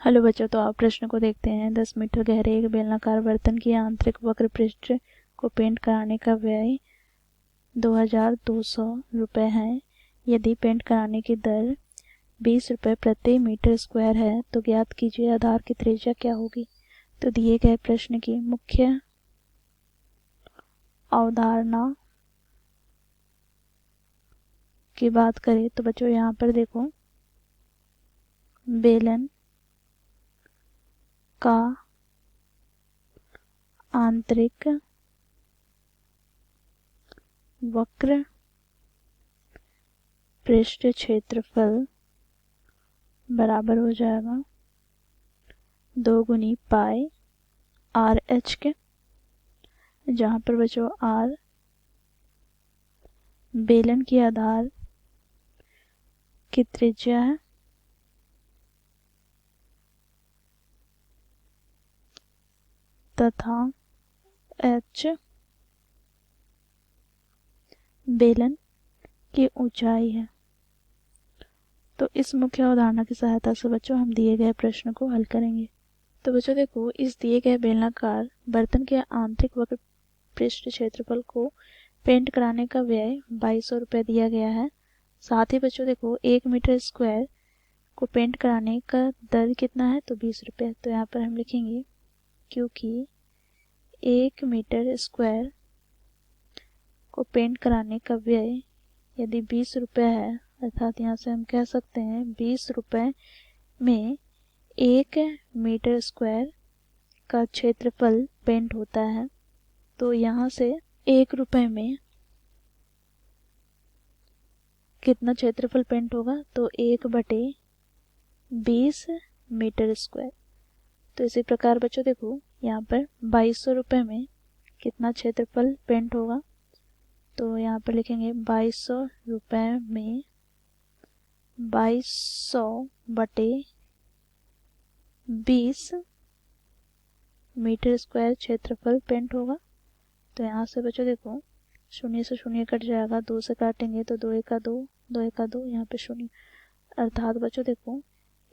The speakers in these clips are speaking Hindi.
हेलो बच्चों, तो आप प्रश्न को देखते हैं। 10 मीटर गहरे एक बेलनाकार बर्तन की आंतरिक वक्र पृष्ठ को पेंट कराने का व्यय 2200 रुपये है। यदि पेंट कराने की दर 20 रुपये प्रति मीटर स्क्वायर है तो ज्ञात कीजिए आधार की त्रिज्या क्या होगी। तो दिए गए प्रश्न की मुख्य अवधारणा की बात करें तो बच्चों यहाँ पर देखो, बेलन का आंतरिक वक्र पृष्ठ क्षेत्रफल बराबर हो जाएगा 2 गुनी पाई आर एच के, जहाँ पर बच्चों आर बेलन की आधार की त्रिज्या है तथा एच बेलन की ऊंचाई है। तो इस मुख्य अवधारणा की सहायता से बच्चों हम दिए गए प्रश्न को हल करेंगे। तो बच्चों देखो, इस दिए गए बेलनाकार बर्तन के आंतरिक वक्र पृष्ठ क्षेत्रफल को पेंट कराने का व्यय 2200 रुपये दिया गया है। साथ ही बच्चों देखो, 1 मीटर स्क्वायर को पेंट कराने का दर कितना है तो 20 रुपये। तो यहाँ पर हम लिखेंगे क्योंकि 1 मीटर स्क्वायर को पेंट कराने का व्यय यदि 20 रुपये है, अर्थात यहाँ से हम कह सकते हैं 20 रुपये में 1 मीटर स्क्वायर का क्षेत्रफल पेंट होता है। तो यहाँ से 1 रुपये में कितना क्षेत्रफल पेंट होगा तो 1/20 मीटर स्क्वायर। तो इसी प्रकार बच्चों देखो, यहाँ पर 2200 रुपये में कितना क्षेत्रफल पेंट होगा तो यहाँ पर लिखेंगे 2200 रुपये में 2200/20 मीटर स्क्वायर क्षेत्रफल पेंट होगा। तो यहाँ से बच्चों देखो, शून्य से शून्य कट जाएगा, 2 से काटेंगे तो 2 एका 2, 2 एका 2, यहाँ पे शून्य, अर्थात बच्चों देखो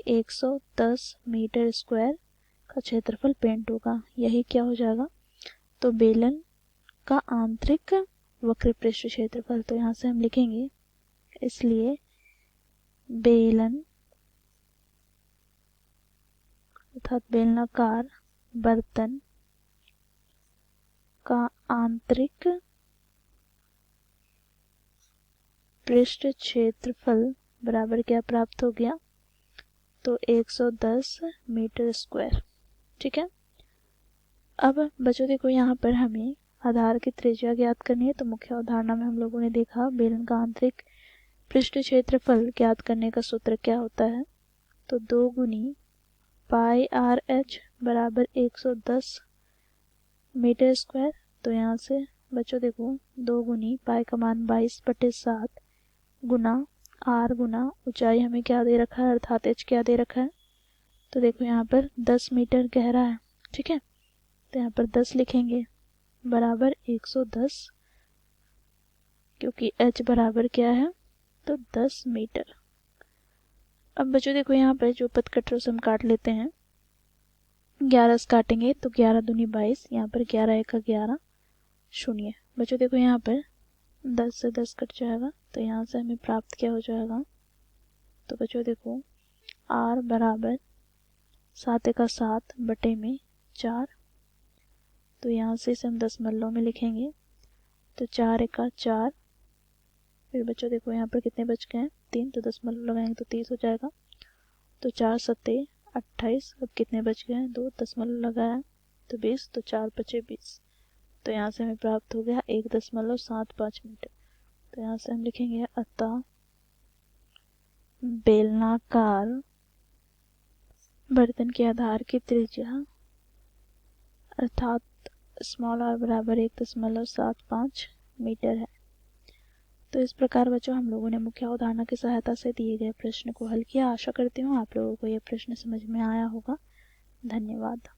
110 मीटर स्क्वायर का क्षेत्रफल पेंट होगा। यही क्या हो जाएगा तो बेलन का आंतरिक वक्र पृष्ठ क्षेत्रफल। तो यहाँ से हम लिखेंगे, इसलिए बेलन अर्थात बेलनाकार बर्तन का आंतरिक पृष्ठ क्षेत्रफल बराबर क्या प्राप्त हो गया तो 110 मीटर स्क्वायर। ठीक है। अब बच्चों देखो, यहाँ पर हमें आधार की त्रिज्या ज्ञात करनी है। तो मुख्य अवधारणा में हम लोगों ने देखा बेलन का आंतरिक पृष्ठ क्षेत्रफल ज्ञात करने का सूत्र क्या होता है तो 2 गुनी पाई आर एच बराबर 110 मीटर स्क्वायर। तो यहाँ से बच्चों देखो, 2 गुनी पाई का मान 22/7 गुना आर गुना ऊंचाई हमें क्या दे रखा है अर्थात एच क्या दे रखा है तो देखो यहाँ पर 10 मीटर गहरा है। ठीक है। तो यहाँ पर 10 लिखेंगे बराबर 110, क्योंकि एच बराबर क्या है तो 10 मीटर। अब बच्चों देखो, यहाँ पर जो पथ कटरों से हम काट लेते हैं, 11 से काटेंगे तो 11 दूनी 22, यहाँ पर 11 एका 11 शून्य। बच्चों देखो, यहाँ पर 10 से 10 कट जाएगा तो यहाँ से हमें प्राप्त क्या हो जाएगा तो बच्चों देखो, आर बराबर 7 एका 7 बटे में 4। तो यहाँ से इसे हम दशमलव में लिखेंगे तो 4 एका 4। फिर बच्चों देखो, यहाँ पर कितने बच गए हैं 3, तो दशमलव लगाएंगे तो 30 हो जाएगा। तो 4 सत्ते 28, अब कितने बच गए हैं 2, दशमलव लगाया तो 20, तो 4 बचे 20। तो यहाँ से हमें प्राप्त हो गया 1.75 मीटर। तो यहाँ से हम लिखेंगे, अतः बेलनाकार बर्तन के आधार की त्रिज्या अर्थात स्मॉल आर बराबर 1.75 मीटर है। तो इस प्रकार बच्चों हम लोगों ने मुख्य अवधारणा की सहायता से दिए गए प्रश्न को हल किया। आशा करती हूँ आप लोगों को यह प्रश्न समझ में आया होगा। धन्यवाद।